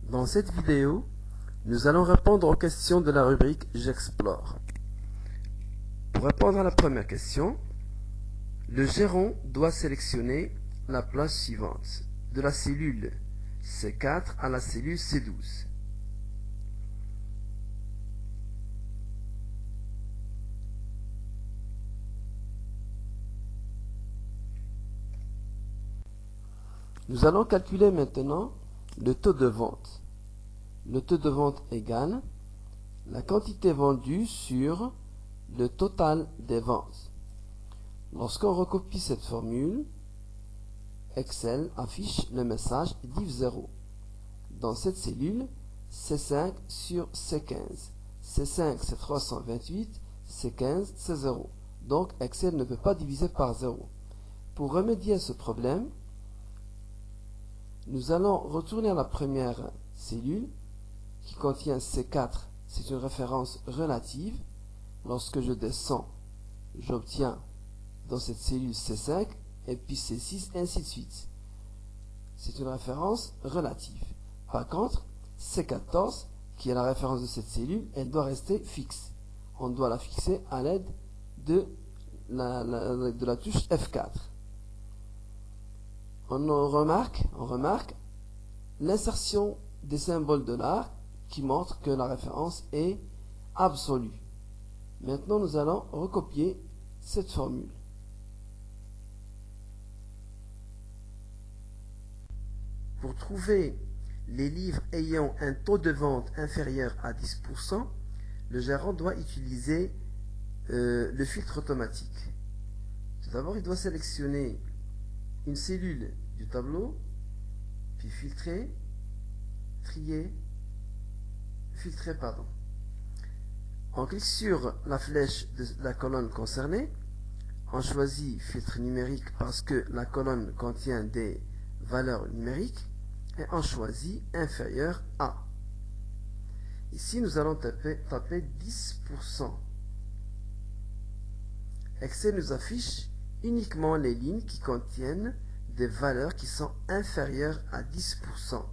Dans cette vidéo, nous allons répondre aux questions de la rubrique J'explore. Pour répondre à la première question, le gérant doit sélectionner la plage suivante, de la cellule C4 à la cellule C12. Nous allons calculer maintenant le taux de vente. Le taux de vente égale la quantité vendue sur le total des ventes. Lorsqu'on recopie cette formule, Excel affiche le message div 0. Dans cette cellule, C5 sur C15. C5 c'est 328, C15 c'est 0. Donc Excel ne peut pas diviser par 0. Pour remédier à ce problème, nous allons retourner à la première cellule qui contient C4. C'est une référence relative. Lorsque je descends, j'obtiens dans cette cellule C5 et puis C6 et ainsi de suite. C'est une référence relative. Par contre, C14, qui est la référence de cette cellule, elle doit rester fixe. On doit la fixer à l'aide de la touche F4. On remarque l'insertion des symboles de l'art qui montre que la référence est absolue. Maintenant, nous allons recopier cette formule. Pour trouver les livres ayant un taux de vente inférieur à 10%, le gérant doit utiliser le filtre automatique. Tout d'abord, il doit sélectionner une cellule du tableau, puis filtrer, trier, filtrer, pardon. On clique sur la flèche de la colonne concernée, on choisit filtre numérique parce que la colonne contient des valeurs numériques, et on choisit inférieur à. Ici, nous allons taper 10%. Excel nous affiche uniquement les lignes qui contiennent des valeurs qui sont inférieures à 10%.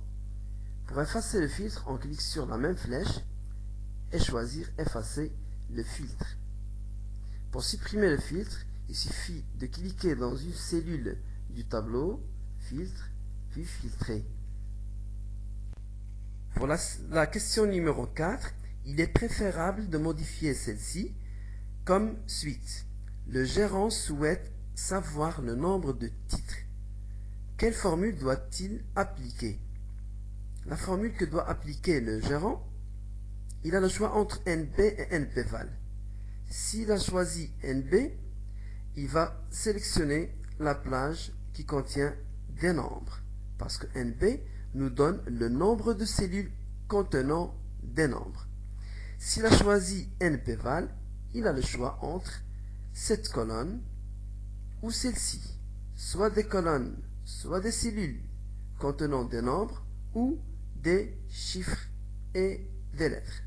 Pour effacer le filtre, on clique sur la même flèche et choisir effacer le filtre. Pour supprimer le filtre, il suffit de cliquer dans une cellule du tableau, filtre, puis filtrer. Pour la question numéro 4, il est préférable de modifier celle-ci comme suite. Le gérant souhaite savoir le nombre de titres. Quelle formule doit-il appliquer? La formule que doit appliquer le gérant, il a le choix entre NB et NBval. S'il a choisi NB, il va sélectionner la plage qui contient des nombres, parce que NB nous donne le nombre de cellules contenant des nombres. S'il a choisi NBval, il a le choix entre cette colonne ou celle-ci, soit des colonnes, soit des cellules contenant des nombres ou des chiffres et des lettres.